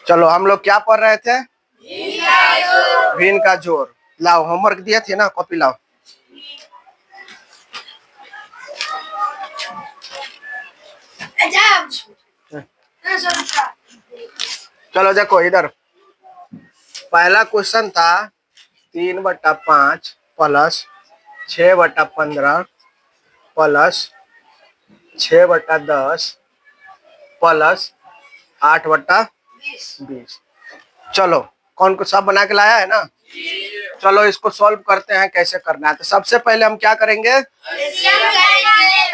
चलो हम लोग क्या पढ़ रहे थे? भिन्न का जोड़। लाओ होमवर्क दिए थे ना, कॉपी लाओ। चलो देखो इधर, पहला क्वेश्चन था 3/5 प्लस 6/15 प्लस 6/10 प्लस 8/20। चलो कौन को सब बना के लाया है ना? चलो इसको सॉल्व करते हैं, कैसे करना है। तो सबसे पहले हम क्या करेंगे?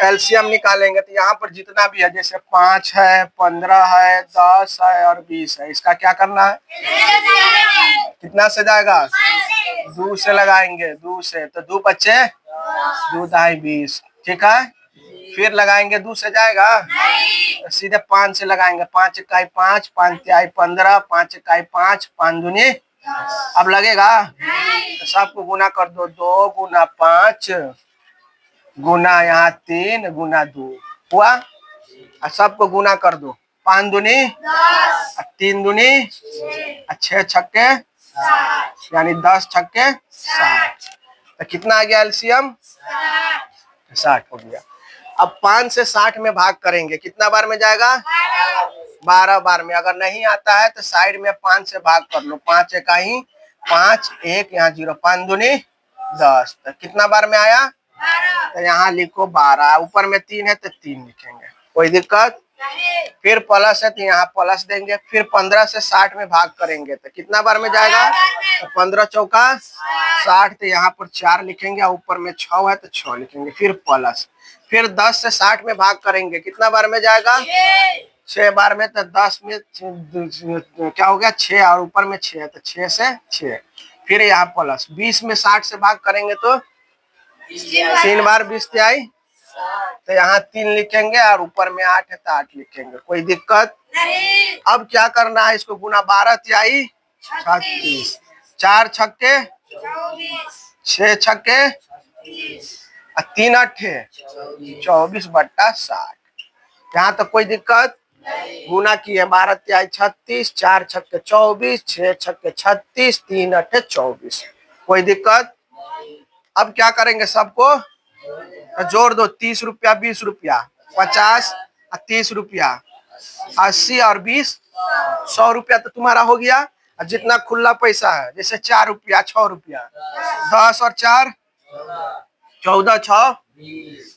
एलसीएम निकालेंगे। तो यहाँ पर जितना भी है, जैसे 5 है, 15 है, 10 है और 20 है, इसका क्या करना है? कितना से जाएगा? 2 से लगाएंगे, 2 से। तो 2 बच्चे 2 ढाई 20, ठीक है। फिर लगाएंगे, 2 से जाएगा? तो सीधे 5 से लगाएंगे। 5 इकाई 5, 5 तिहाई 15, 5 इकाई 5, 5 दूनी। अब लगेगा तो सबको गुना कर दो। 2 गुना 5 गुना यहाँ 3 गुना 2 हुआ। और सबको गुना कर दो। 5 दूनी 3 दूनी 6 छक्के यानी 10 छक्के 60। तो कितना आ गया एलसीएम? 60 हो गया। अब 5 से 60 में भाग करेंगे, कितना बार में जाएगा? 12 बार में। अगर नहीं आता है तो साइड में 5 से भाग कर लो। 5 इकाई 5, 1 यहाँ 0, 5 दूनी 10। तो कितना बार में आया? तो यहाँ लिखो 12। ऊपर में 3 है तो 3 लिखेंगे, कोई दिक्कत? फिर प्लस है तो यहाँ प्लस देंगे। फिर 15 से 60 में भाग करेंगे तो कितना बार में जाएगा? तो 15 चौका 60। तो यहाँ पर 4 लिखेंगे, ऊपर में 6 है तो 6 लिखेंगे। फिर प्लस। फिर 10 से 60 में भाग करेंगे, कितना बार में जाएगा? 6 बार में। तो 10 में क्या हो गया? 6 और ऊपर में 6 है तो 6 से 6। फिर यहाँ प्लस। 20 में 60 से भाग करेंगे तो 3 बार 20 तिहाई। तो यहाँ 3 लिखेंगे और ऊपर में 8 है तो 8 लिखेंगे, कोई दिक्कत नहीं। अब क्या करना है? इसको गुना 12 तिहाई 36, 4 छक्के 6 छक्के 3 अट्ठे 24/60। यहाँ तो कोई दिक्कत? गुना किए 12 तिहाई 36, 4 छक्के 24, 6 छक्के 36, 3 अट्ठे 24, कोई दिक्कत? अब क्या करेंगे? सबको जोड़ दो। 30 रुपया 20 रुपया 50 और 30 रुपया 80 और 20 100 रुपया तो तुम्हारा हो गया। और जितना खुला पैसा है, जैसे 4 रुपया 6 रुपया 10 और 4 14 6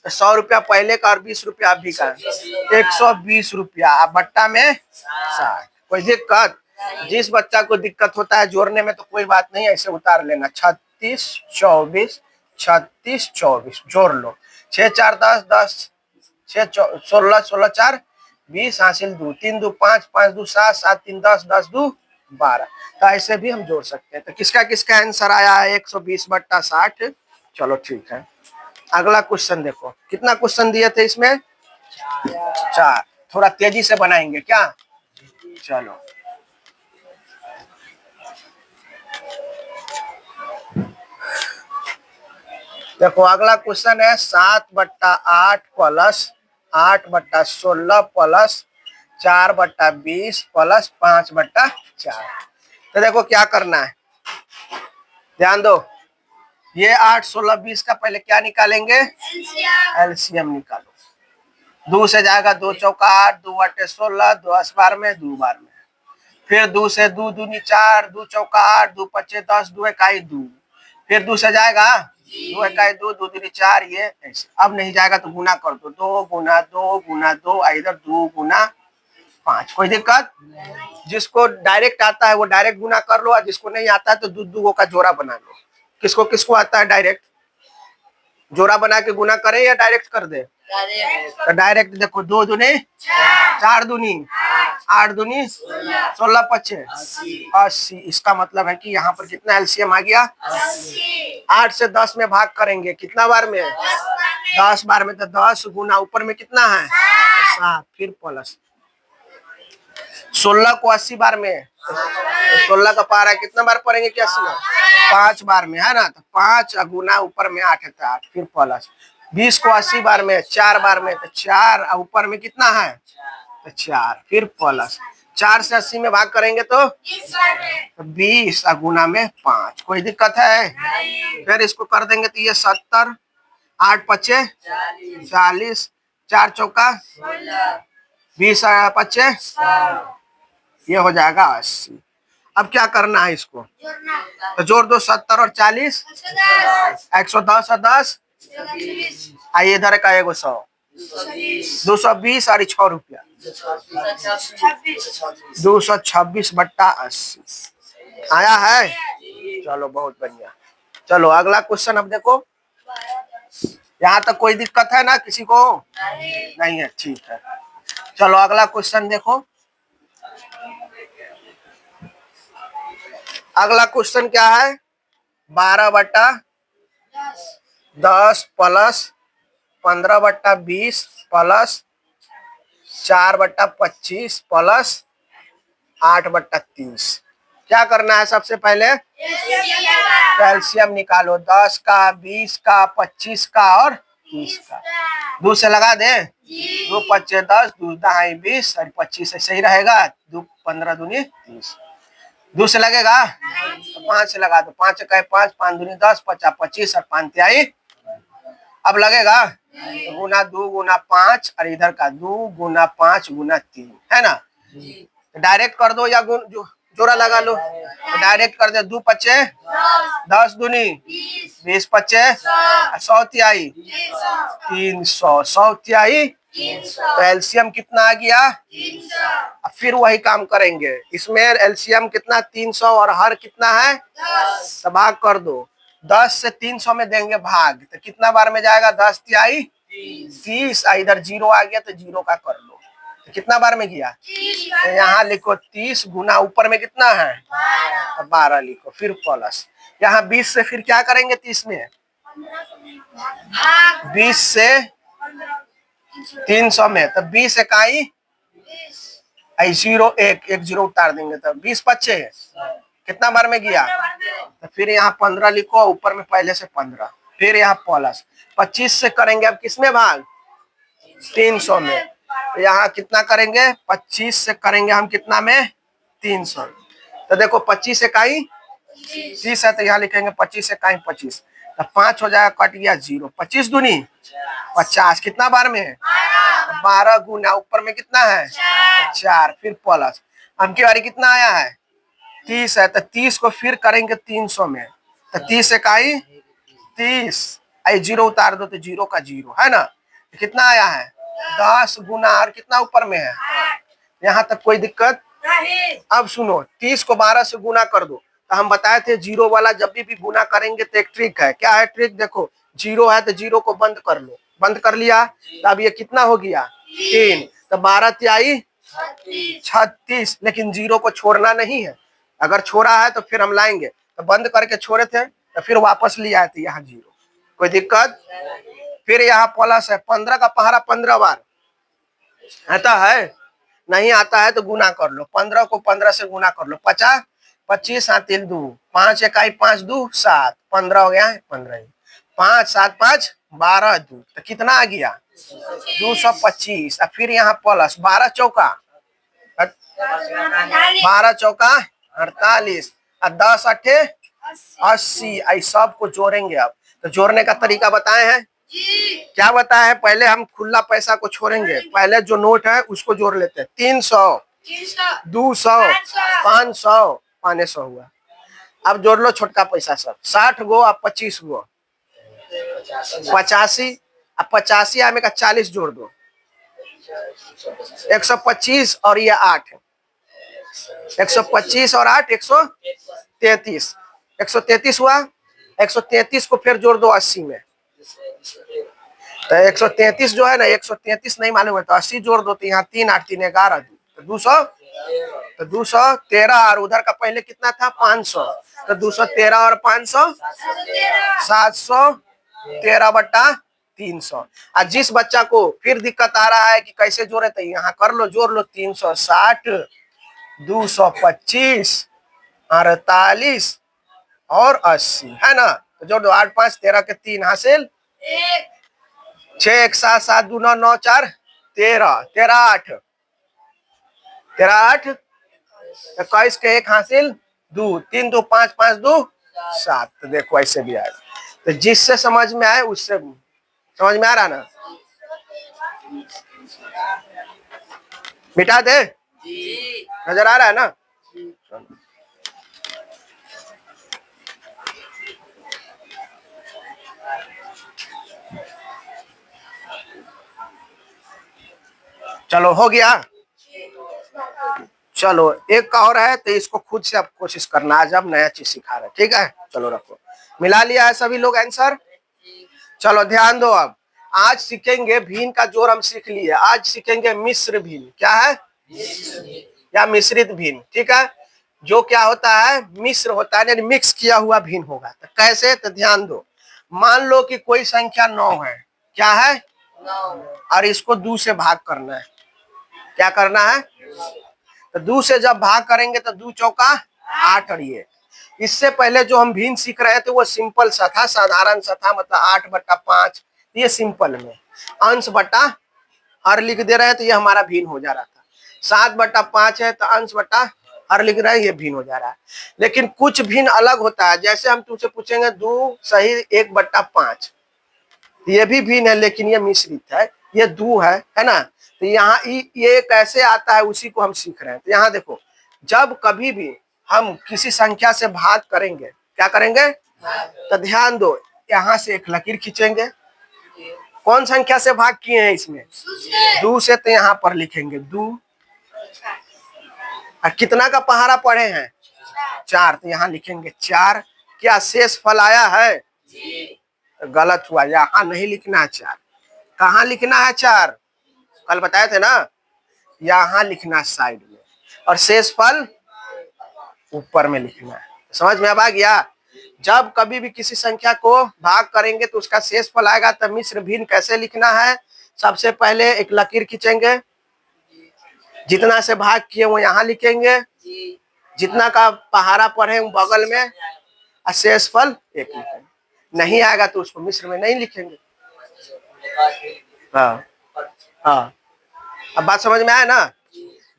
तो 100 रुपया पहले का और 20 रुपया अभी का 120 रुपया। बट्टा में 60, कोई दिक्कत? जिस बच्चा को दिक्कत होता है जोड़ने में तो कोई बात नहीं, ऐसे उतार लेना। 36 24 36 24 जोड़ लो। 6 4 10 10 6 16 16 4 20 हासिल 2 3 2 5 5 2 7 7 3 10 10 2 12। तो ऐसे भी हम जोड़ सकते हैं। तो किसका किसका आंसर आया है? 120/60। चलो ठीक है। अगला क्वेश्चन देखो, कितना क्वेश्चन दिए थे इसमें? 4। थोड़ा तेजी से बनाएंगे क्या? चलो देखो, अगला क्वेश्चन है 7/8 प्लस 8/16 प्लस 4/20 प्लस 5/4। तो देखो क्या करना है, ध्यान दो। ये 8 16 20 का पहले क्या निकालेंगे? एलसीएम निकालो। 2 से जाएगा 2 चौका 8, 2 अट्ठे 16, 10 बार में 2 बार में। फिर 2 से 2 दूनी 4, 2 चौका 8, 2 पच्चे 10, 2 इकाई 2। फिर 2 से जाएगा 2 इकाई 2, 2 दूनी 4, ये ऐसे। अब नहीं जाएगा तो गुना कर दो। 2 गुना 2 गुना 2 इधर 2 गुना 5, कोई दिक्कत? जिसको डायरेक्ट आता है वो डायरेक्ट गुना कर लो, और जिसको नहीं आता है तो 2 2 का जोड़ा बना लो। किसको किसको आता है डायरेक्ट जोड़ा बना के गुना करे या डायरेक्ट कर दे? तो डायरेक्ट देखो। 2 दूनी 4 दूनी 8 दूनी 16 पच्चे 80। इसका मतलब है कि यहाँ पर कितना एलसीएम आ गया? 8 से 10 में भाग करेंगे, कितना बार में? 10 बार में। तो 10 गुना ऊपर में कितना है? 7, फिर प्लस 16 को 80 बार में, 16 का पारा कितना बार पढ़ेंगे कि 80 बार? 5 बार में, है ना। तो 5 गुना ऊपर में 8 है तो 8, फिर प्लस 20 को 80 बार में 4 बार में, तो 4 ऊपर में कितना है? तो 4, फिर प्लस 4 से 80 में भाग करेंगे तो 20 गुना में 5। कोई दिक्कत है? फिर इसको कर देंगे तो ये 70, 8 पच्चे 40, 4 चौका 20 पच्चे, ये हो जाएगा 80। अब क्या करना है इसको? तो जोड़ दो 70 और 40, 110 और 10, आइए इधर का 100, 220 और 6 रुपया, 226/80 आया है। चलो बहुत बढ़िया। चलो अगला क्वेश्चन अब देखो। यहाँ तक कोई दिक्कत है ना किसी को? नहीं है, ठीक है। चलो अगला क्वेश्चन देखो। अगला क्वेश्चन क्या है? 12/10 प्लस 15/20 प्लस 4/25 प्लस 8/30। क्या करना है? सबसे पहले कैल्शियम निकालो। 10 का, 20 का, 25 का और 30 का। 2 से लगा दे, 2 पच्चे 10, 2 दहाई 20 और 25 ऐसे ही रहेगा। 2 15 दूनी 30। 2 से लगेगा तो 5 से लगा दो। 5 का 5, 5 दूनी 10, 50 25 और 5 तिहाई। अब लगेगा तो गुना 2 गुना 5 और इधर का 2 गुना 5 गुना 3, है ना। डायरेक्ट कर दो या जोड़ा लगा लो। तो डायरेक्ट कर दे। 2 पच्चे 10 दूनी 20 पच्चे 100 तिहाई 300, 100 तिहाई। तो एलसीएम कितना आ गया? अब फिर वही काम करेंगे। इसमें एलसीएम कितना? 300 और हर कितना है? 10। तो भाग कर दो। 10 से 300 में देंगे भाग, तो कितना बार में जाएगा? 10 तिहाई 30। इधर 0 आ गया तो 0 का कर लो। तो कितना बार में गया? तो यहाँ लिखो 30 गुना ऊपर में कितना है? 12 लिखो, फिर प्लस यहाँ 20 से फिर क्या करेंगे? 30 में 20 से 300 में, तो 20 इकाई 0, एक 0 उतार देंगे तो 20 पच्चे कितना बार में गया? तो फिर यहाँ 15 लिखो, ऊपर में पहले से 15, फिर यहाँ प्लस 25 से करेंगे अब किसमें भाग? 300 में। तो यहाँ कितना करेंगे? 25 से करेंगे हम कितना में? 300। तो देखो 25 इकाई 30 है, तो यहाँ लिखेंगे 25 इकाई 25। तो 5 हो जाएगा, कट गया 0। 25 दूनी 50, कितना बार में है? 12 गुना ऊपर में कितना है? 4, फिर प्लस हम की बारी कितना आया है? 30 है, तो 30 को फिर करेंगे 300 में। तो 30 इकाई 30, 0 उतार दो तो 0 का 0, है ना। तो कितना आया है? 10 गुना और कितना ऊपर में है? यहाँ तक कोई दिक्कत? अब सुनो, 30 को 12 से गुना कर दो। तो हम बताए थे 0 वाला जब भी गुना करेंगे तो एक ट्रिक है। क्या है ट्रिक? देखो 0 है तो 0 को बंद कर लो। बंद कर लिया तो अब ये कितना हो गया? 3। तो 12 तिहाई 36, लेकिन 0 को छोड़ना नहीं है। अगर छोड़ा है तो फिर हम लाएंगे। तो बंद करके छोड़े थे तो फिर वापस ले आए थे यहाँ 0। कोई दिक्कत? फिर यहाँ प्लस है। 15 का पहाड़ा 15 बार आता है? नहीं आता है तो गुना कर लो। 15 को 15 से गुना कर लो। 50 25 7 3 2, 5 इकाई 5 2 7, 15 हो गया है 15। 5 7 5 12 2, तो कितना आ गया? 225। अब फिर यहाँ प्लस 12 चौका 48 और 10 8 80। आई सब को जोड़ेंगे। अब तो जोड़ने का तरीका बताए हैं। क्या बताया है? पहले हम खुला पैसा को छोड़ेंगे। पहले जो नोट है उसको जोड़ लेते हैं। 300 200 500 500 हुआ। अब जोड़ लो छोटका पैसा सब। 60 गो अब 25 गो 85। अब 85 आने का 40 जोड़ दो। 125 और ये 8, 125 और 8 133। 133 हुआ। 133 को फिर जोड़ दो 80 में। तो 133 जो है ना, 133 नहीं मालूम है तो 80 जोड़ दो। तो यहाँ 3 8 3 11 तो 200, तो 213। और उधर का पहले कितना था? 500। तो 213 और 500 713/300। आज जिस बच्चा को फिर दिक्कत आ रहा है कि कैसे जोड़े, तो यहाँ कर लो, जोड़ लो। 360 225, 48 और 80 है ना। तो जोड़ दो, 8 5 13 के 3 हासिल 6 1 7 7 2 9 9 4 13 13 8 13 8 21 के 1 हासिल 2 3 2 5 5 2 7। तो देखो ऐसे भी आएगा। तो जिससे समझ में आए उससे समझ में आ रहा ना। मिटा दे, नजर आ रहा है ना। चलो हो गया। चलो एक का और है, तो इसको खुद से आप कोशिश करना। आज आप नया चीज सिखा रहे हैं, ठीक है। चलो रखो, मिला लिया है सभी लोग आंसर। चलो ध्यान दो, अब आज सीखेंगे भिन्न का जोड़ हम सीख लिए। आज सीखेंगे मिश्र भिन्न। क्या है? या मिश्रित भिन्न, ठीक है। जो क्या होता है, मिश्र होता है, यानी मिक्स किया हुआ भिन्न होगा। तो कैसे? तो ध्यान दो, मान लो कि कोई संख्या 9 है। क्या है? 9। और इसको 2 से भाग करना है। क्या करना है? तो 2 से जब भाग करेंगे तो 2 चौका 8। और ये इससे पहले जो हम भिन्न सीख रहे थे वो सिंपल सा था, साधारण सा था, मतलब 8/5। ये सिंपल में अंश बटा हर लिख दे रहे हैं, तो ये हमारा भिन्न हो जा रहा था। 7/5 है तो अंश बटा हर लिख रहे हैं, ये भिन्न हो जा रहा है। लेकिन कुछ भिन्न अलग होता है। जैसे हम तुमसे पूछेंगे 2 सही 1/5, ये भी भिन्न है, लेकिन ये मिश्रित है, ये 2 है ना। तो यहाँ ये कैसे आता है उसी को हम सीख रहे हैं। तो यहाँ देखो, जब कभी भी हम किसी संख्या से भाग करेंगे, क्या करेंगे? तो ध्यान दो, यहाँ से एक लकीर खींचेंगे। कौन संख्या से भाग किए हैं इसमें? 2 से। तो यहाँ पर लिखेंगे 2। और कितना का पहाड़ा पढ़े हैं? 4। तो यहाँ लिखेंगे 4। क्या शेष फल आया है? तो गलत हुआ, यहाँ नहीं लिखना है 4। कहाँ लिखना है 4? कल बताए थे ना, यहाँ लिखना है साइड में, और शेष फल ऊपर में लिखना है। समझ में अब आ गया? जब कभी भी किसी संख्या को भाग करेंगे तो उसका शेष फल आएगा। तब मिश्र भिन्न कैसे लिखना है? सबसे पहले एक लकीर खींचेंगे, जितना से भाग किए वो यहाँ लिखेंगे, जितना का पहाड़ा पढ़े बगल में, और शेष फल एक लिखेंगे। नहीं आएगा तो उसको मिश्र में नहीं लिखेंगे। हाँ हाँ, अब बात समझ में आया ना।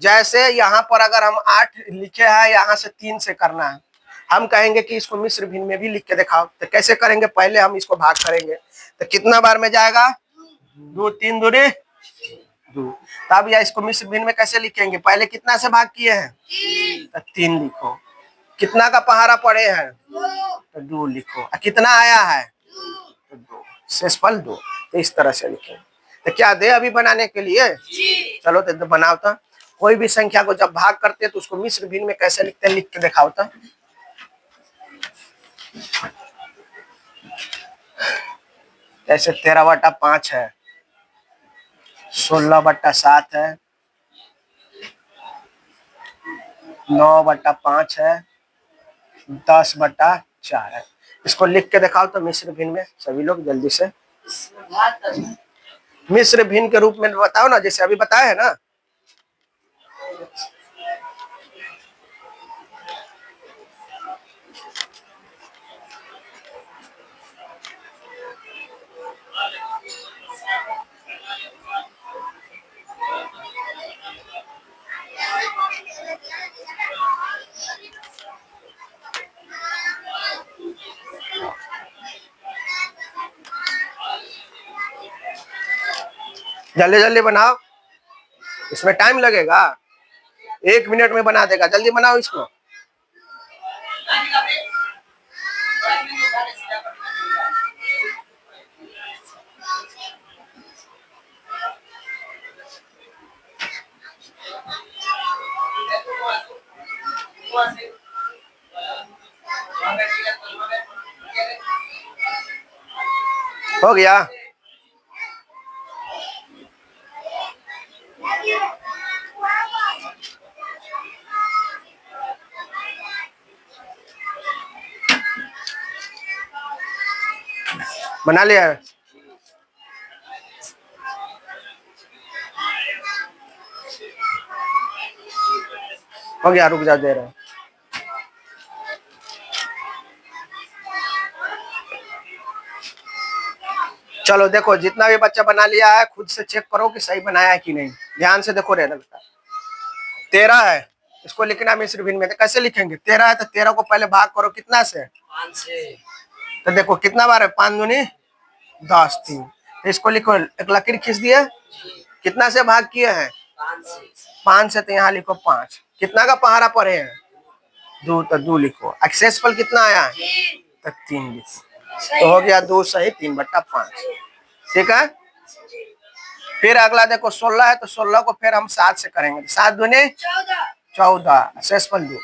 जैसे यहाँ पर अगर हम 8 लिखे हैं, यहाँ से 3 से करना है, हम कहेंगे कि इसको मिश्र भिन्न में भी लिख के दिखाओ। तो कैसे करेंगे? पहले हम इसको भाग करेंगे, तो कितना बार में जाएगा? 2 3 दूनी 2। तब या इसको मिश्र भिन्न में कैसे लिखेंगे? पहले कितना से भाग किए हैं? तो 3 लिखो। कितना का पहाड़ा पड़े हैं? तो 2 लिखो। और कितना आया है? तो 2, शेषफल 2। तो इस तरह से लिखेंगे। तो क्या दे अभी बनाने के लिए? चलो तो बनाओ। तो कोई भी संख्या को जब भाग करते हैं तो उसको मिश्र भिन्न में कैसे लिखते हैं, लिख के दिखाओ। तो जैसे 13/5 है, 16/7 है, 9/5 है, 10/4 है। इसको लिख के दिखाओ तो मिश्र भिन्न में। सभी लोग जल्दी से मिश्र भिन्न के रूप में बताओ ना, जैसे अभी बताया है ना। जल्दी जल्दी बनाओ, इसमें टाइम लगेगा। 1 मिनट में बना देगा, जल्दी बनाओ इसको। हो गया? बना लिया? हो गया, रुक जा, दे रहे हैं। चलो देखो, जितना भी बच्चा बना लिया है खुद से चेक करो कि सही बनाया है कि नहीं। ध्यान से देखो रेडल का। 13 है, इसको लिखना मिश्र भिन्न में। कैसे लिखेंगे? 13 है तो 13 को पहले भाग करो कितना से? 5 से। तो देखो कितना बार है? 5 दूनी 10, 3। तो इसको लिखो, एक लकीर खींच दिए, कितना से भाग किए हैं? 5 से। तो यहाँ लिखो 5। कितना का पहाड़ा पड़े हैं? 2, तो 2 लिखो। एक्सेसफल कितना आया? तो 3 लिखो। तो हो गया 2 सही 3/5। ठीक है। फिर अगला देखो 16 है, तो 16 को फिर हम 7 से करेंगे। 7 दूनी 14, एक्सेसफल 2।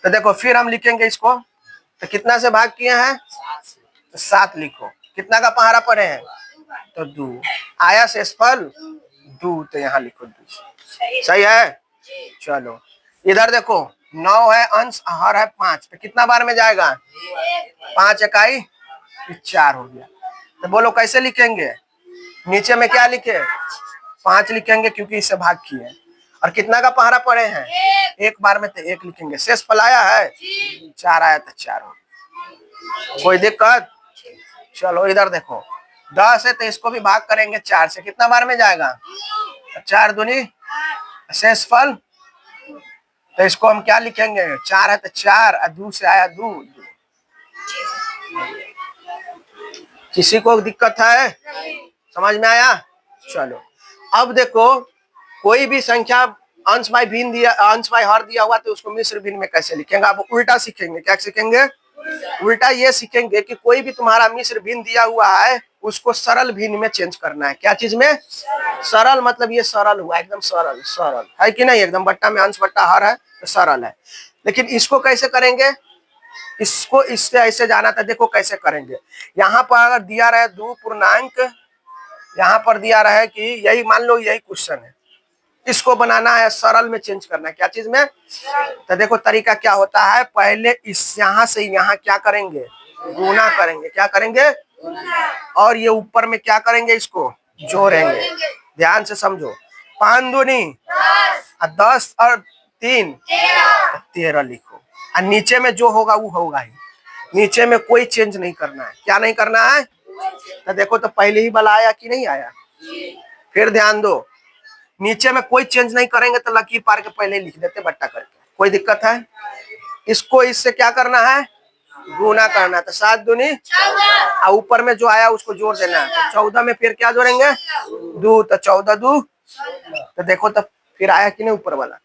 तो देखो फिर हम लिखेंगे इसको, तो कितना से भाग किए हैं? 7 लिखो। कितना का पहाड़ा पड़े हैं? तो 2 आया, शेषफल 2, तो यहाँ लिखो 2। सही है। चलो इधर देखो 9 है, अंश हर है 5, तो कितना बार में जाएगा? 5 इकाई 4 हो गया। तो बोलो कैसे लिखेंगे? नीचे में क्या लिखे? 5 लिखेंगे क्योंकि इससे भाग किए। और कितना का पहाड़ा पड़े हैं? एक बार में, तो 1 लिखेंगे। शेष फल आया है 4 आया, तो 4 हो। कोई दिक्कत? चलो इधर देखो 10 है, तो इसको भी भाग करेंगे 4 से। कितना बार में जाएगा? 4 दूनी शेष फल, तो इसको हम क्या लिखेंगे? 4 है तो 4, और 2 से आया 2। किसी को दिक्कत है? समझ में आया? चलो अब देखो, कोई भी संख्या अंश बाय भिन्न दिया, अंश बाय हर दिया हुआ, तो उसको मिश्र भिन्न में कैसे लिखेंगे? आप उल्टा सीखेंगे। क्या सीखेंगे? उल्टा ये सीखेंगे कि कोई भी तुम्हारा मिश्र भिन्न दिया हुआ है, उसको सरल भिन्न में चेंज करना है। क्या चीज में? सरल। मतलब ये सरल हुआ, एकदम सरल। सरल है कि नहीं? एकदम बट्टा में अंश बट्टा हर है तो सरल है। लेकिन इसको कैसे करेंगे? इसको इससे ऐसे जाना था। देखो कैसे करेंगे। यहाँ पर अगर दिया रहे 2 पूर्णांक, यहाँ पर दिया रहे कि यही मान लो यही क्वेश्चन है, इसको बनाना है सरल में चेंज करना है। क्या चीज में? तो देखो तरीका क्या होता है, पहले इस यहाँ से यहाँ क्या करेंगे? गुना करेंगे। क्या करेंगे? और ये ऊपर में क्या करेंगे? इसको जोड़ेंगे। ध्यान से समझो। 5 दूनी 10 और 3 13 लिखो। और नीचे में जो होगा वो होगा ही, नीचे में कोई चेंज नहीं करना है। क्या नहीं करना है? तो देखो तो पहले ही वाला आया कि नहीं आया? फिर ध्यान दो, नीचे में कोई चेंज नहीं करेंगे तो लकीर पार के पहले लिख देते बट्टा करके। कोई दिक्कत है? इसको इससे क्या करना है? गुना करना। तो 7 दूनी, और ऊपर में जो आया उसको जोड़ देना है। तो 14 में फिर क्या जोड़ेंगे? 2, तो 14 2। तो देखो तो फिर आया कि नहीं ऊपर वाला?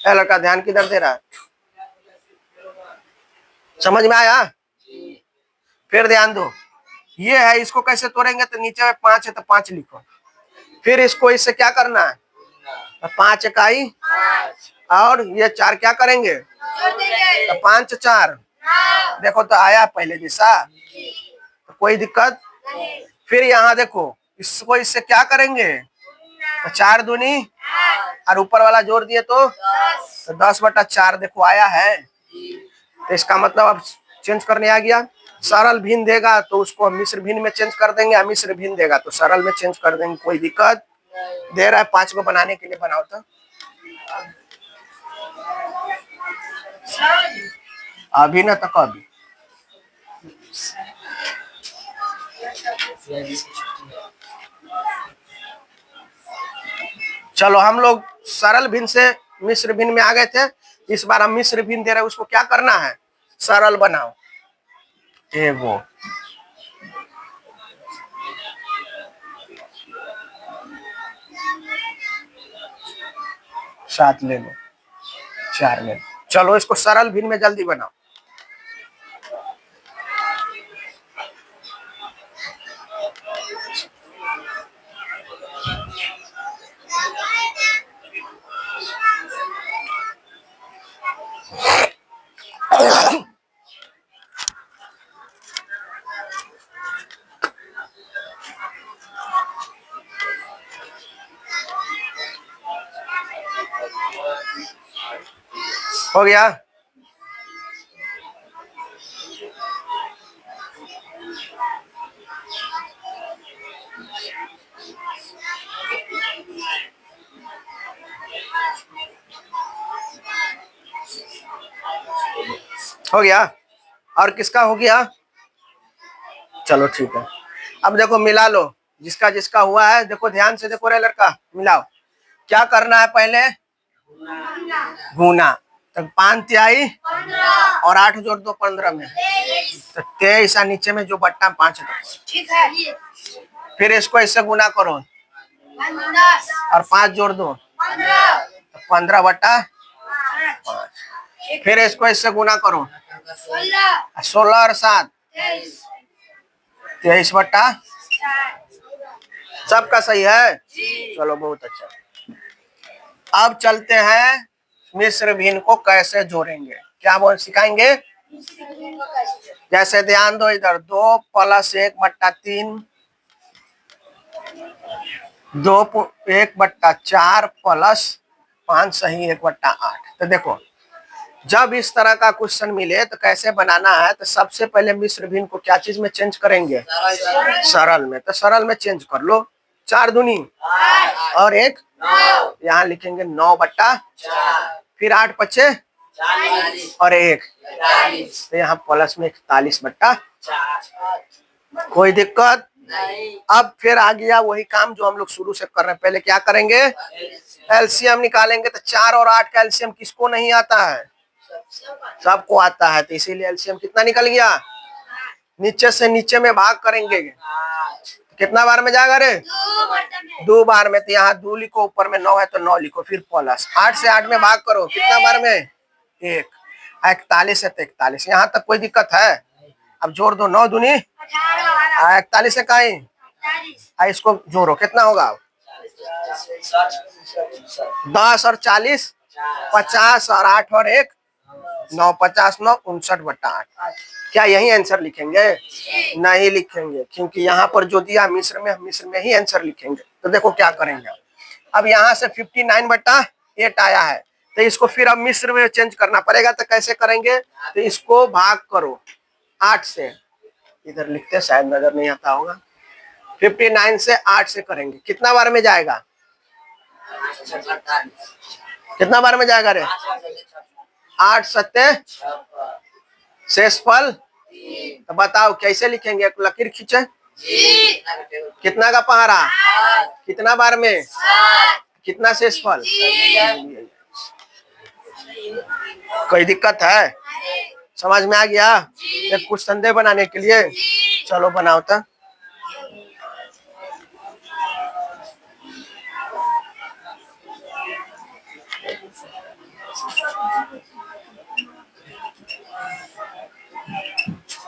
लड़का ध्यान किधर दे रहा है? समझ में आया? फिर ध्यान दो, ये है, इसको कैसे तोड़ेंगे? तो नीचे में 5 है तो 5 लिखो। फिर इसको इससे क्या करना है? तो 5 इकाई, और ये 4 क्या करेंगे? तो 5 4। देखो तो आया पहले जैसा, तो कोई दिक्कत? फिर यहाँ देखो, इसको इससे क्या करेंगे? तो 4 दूनी, और ऊपर वाला जोड़ दिए तो 10/4। देखो आया है। तो इसका मतलब अब चेंज करने आ गया। सरल भिन्न देगा तो उसको हम मिश्र भिन्न में चेंज कर देंगे, मिश्र भिन्न देगा तो सरल में चेंज कर देंगे। कोई दिक्कत? दे रहा है 5 को बनाने के लिए, बनाओ तो। अभी ना तो कभी। चलो हम लोग सरल भिन्न से मिश्र भिन्न में आ गए थे। इस बार हम मिश्र भिन्न दे रहे हैं, उसको क्या करना है? सरल बनाओ। एगो 7 ले लो, 4 ले लो। चलो इसको सरल भिन्न में जल्दी बनाओ। हो गया? हो गया। और किसका हो गया? चलो ठीक है। अब देखो मिला लो, जिसका जिसका हुआ है। देखो ध्यान से देखो रे लड़का, मिलाओ। क्या करना है पहले? गुना। तो 5 तिहाई और 8 जोड़ दो 15 में, तो 23। नीचे में जो बट्टा 5 है, फिर इसको इससे गुना करो और 5 जोड़ दो, तो 15 बट्टा 5। फिर इसको इससे गुना करो, 16 और 7 23 बट्टा। सबका सही है? चलो बहुत अच्छा। अब चलते हैं मिश्र भिन्न को कैसे जोड़ेंगे, क्या बोल सिखाएंगे। जैसे ध्यान दो इधर, 2 + 1 बट्टा 3, 2 1 बट्टा 4 + 5 सही 1 बट्टा 8। तो देखो जब इस तरह का क्वेश्चन मिले तो कैसे बनाना है। तो सबसे पहले मिश्र भिन्न को क्या चीज में चेंज करेंगे? सरल में। तो सरल में चेंज कर लो, 4 दूनी और 1, यहाँ लिखेंगे 9 बट्टा, फिर 8 पचे और 1, तो यहाँ प्लस में 41 बट्टा। कोई दिक्कत नहीं। अब फिर आ गया वही काम जो हम लोग शुरू से कर रहे हैं। पहले क्या करेंगे? एलसीएम निकालेंगे। तो 4 और 8 का एलसीएम किसको नहीं आता है? सबको आता है। तो इसीलिए एलसीएम कितना निकल गया? नीचे से नीचे में भाग करेंगे, कितना बार में जाएगा रे? 2 बार में। तो यहाँ 2 लिखो, ऊपर में 9 है तो 9 लिखो, फिर प्लस 8 से 8 में भाग करो, कितना बार में? 1। 41 है तो 41। यहाँ तक कोई दिक्कत है? अब जोड़ दो, 9 दूनी 41 है कहीं, इसको जोड़ो, कितना होगा? 10 और 40 50 और 8 और 1 9, 50 9 59 बट्टा 8। क्या यही आंसर लिखेंगे? नहीं लिखेंगे, क्योंकि यहाँ पर जो दिया मिश्र में ही आंसर लिखेंगे। तो देखो क्या करेंगे। अब यहाँ से 59 बट्टा 8 आया है, तो इसको फिर अब मिश्र में चेंज करना पड़ेगा। तो कैसे करेंगे? तो इसको भाग करो 8 से, इधर लिखते शायद नजर नहीं आता होगा। 59 से 8 से करेंगे, कितना बार में जाएगा? कितना बार में जाएगा रे? 8 सत्ते शेषफल। तो बताओ कैसे लिखेंगे? एक लकीर खींचे, कितना का पहाड़ा, कितना बार में, कितना शेषफल। कोई दिक्कत है? समझ में आ गया? एक कुछ संदेह बनाने के लिए। चलो बनाओ तो।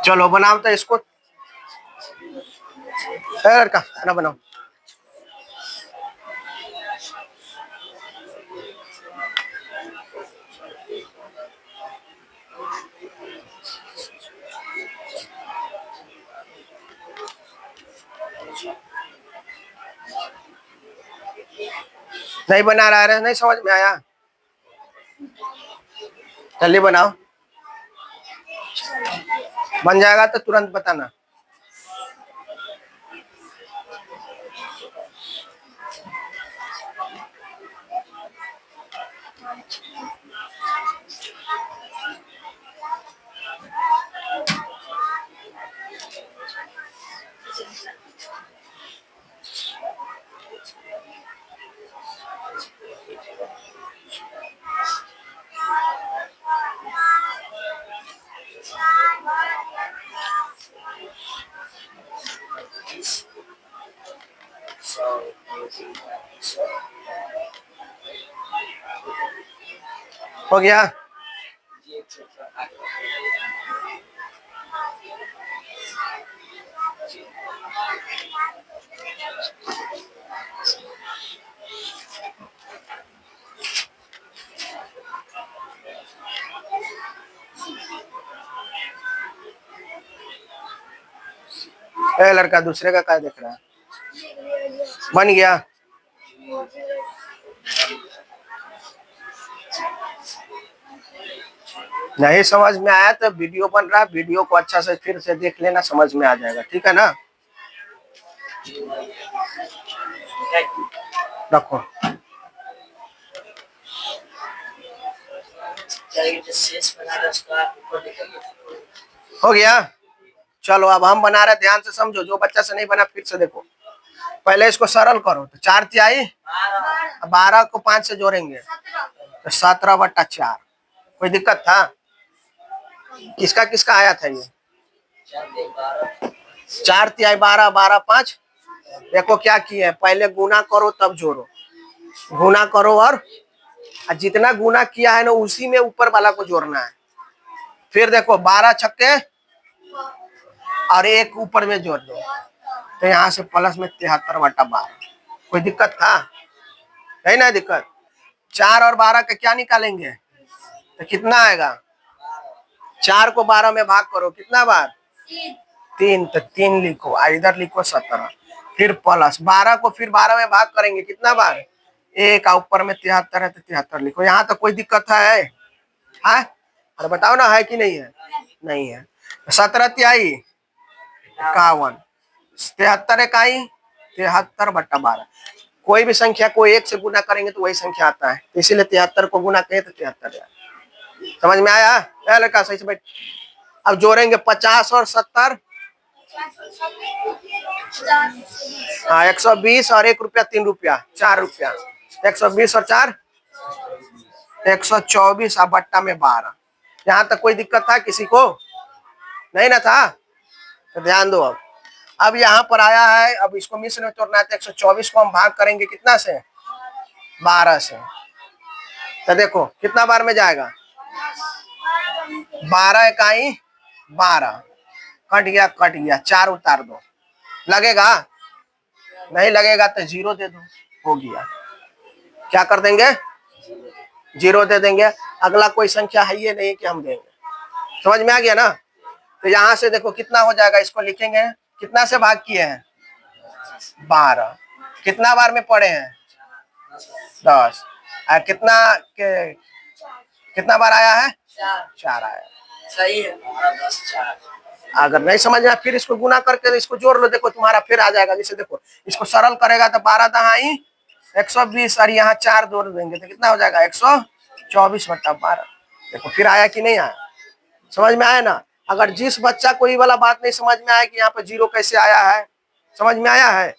चलो बनाओ तो इसको। लड़का खाना बनाओ। नहीं बना रहा है, नहीं समझ में आया? जल्दी बनाओ, बन जाएगा तो तुरंत बताना। हो गया? ए लड़का दूसरे का क्या देख रहा है? बन गया? नहीं समझ में आया तो वीडियो बन रहा है, वीडियो को अच्छा से फिर से देख लेना, समझ में आ जाएगा। ठीक है ना? रखो। हो गया। चलो अब हम बना रहे, ध्यान से समझो, जो बच्चा से नहीं बना फिर से देखो। पहले इसको सरल करो, तो 4 तिहाई 12 को 5 से जोड़ेंगे तो 17/4। कोई दिक्कत था? किसका किसका आया था ये? 4 तिहाई 12, 12 5। देखो क्या किए, पहले गुना करो तब जोड़ो, गुना करो और जितना गुना किया है ना उसी में ऊपर वाला को जोड़ना है। फिर देखो 12 छक्के और 1 ऊपर में जोड़ दो, तो यहाँ से प्लस में 73/12। कोई दिक्कत था? नहीं ना दिक्कत। 4 और 12 का क्या निकालेंगे तो कितना आएगा? 4 को 12 में भाग करो, कितना बार? 3, तो 3 लिखो, इधर लिखो 17। फिर प्लस 12 को फिर 12 में भाग करेंगे, कितना बार? 1, ऊपर में 73 है तो 73 लिखो। यहाँ तो कोई दिक्कत है? हाँ अरे बताओ ना, है कि नहीं है? नहीं है। 17 तिहाई 51, 73 इकाई 73/12। कोई भी संख्या को 1 से गुना करेंगे तो वही संख्या आता है, इसीलिए 73 को गुना करें तो 73 है। समझ में आया? लड़का सही से बैठ। अब जोड़ेंगे 50 और 70। हाँ 120 और 1 रुपया 3 रुपया 4 रुपया। 120 और 4 124 और बट्टा में 12। यहाँ तक कोई दिक्कत था किसी को? नहीं ना था? तो ध्यान दो। अब यहाँ पर आया है, अब इसको मिश्र में तोड़ना है तो 124 को हम भाग करेंगे कितना से? 12 से। तो देखो कितना बार में जाएगा? 12 इकाई 12, कट गया 4 उतार दो। लगेगा? नहीं लगेगा तो 0 दे दो, हो गया। क्या कर देंगे? 0 दे देंगे। अगला कोई संख्या है ये नहीं कि हम देंगे। समझ में आ गया ना? तो यहाँ से देखो कितना हो जाएगा, इसको लिखेंगे, कितना से भाग किए हैं? 12। कितना बार में पढ़े हैं? 10। और कितना बार आया है? 4 आया। सही है। अगर नहीं समझ में फिर इसको गुना करके इसको जोड़ लो, देखो तुम्हारा फिर आ जाएगा। जैसे देखो इसको सरल करेगा तो 12 दहाई 120 और यहाँ 4 जोड़ देंगे तो कितना हो जाएगा? 124/12। देखो फिर आया कि नहीं आया? समझ में आया ना? अगर जिस बच्चा को ये वाला बात नहीं समझ में आया कि यहाँ पे 0 कैसे आया है, समझ में आया है?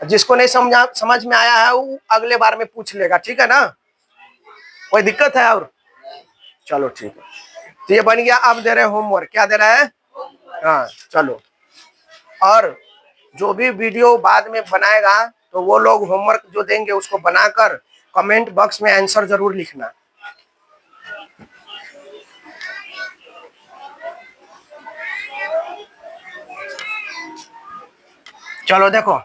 जिसको नहीं समझ में आया है वो अगले बार में पूछ लेगा, ठीक है ना? कोई दिक्कत है? और चलो ठीक है, तो ये बन गया। अब दे रहे होमवर्क, क्या दे रहा है? हाँ चलो। और जो भी वीडियो बाद में बनाएगा तो वो लोग होमवर्क जो देंगे उसको बनाकर कमेंट बॉक्स में आंसर जरूर लिखना। चलो देखो,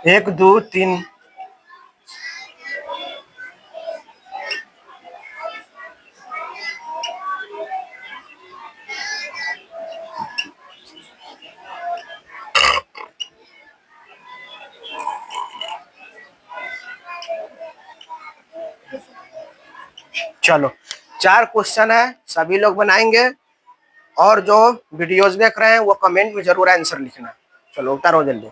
एक दो तीन, चलो 4 क्वेश्चन है, सभी लोग बनाएंगे। और जो वीडियोस देख रहे हैं वो कमेंट में जरूर आंसर लिखना। चलो उतारो जल्दी।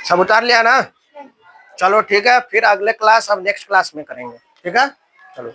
सब उतार लिया ना? चलो ठीक है, फिर अगले क्लास अब नेक्स्ट क्लास में करेंगे, ठीक है? चलो।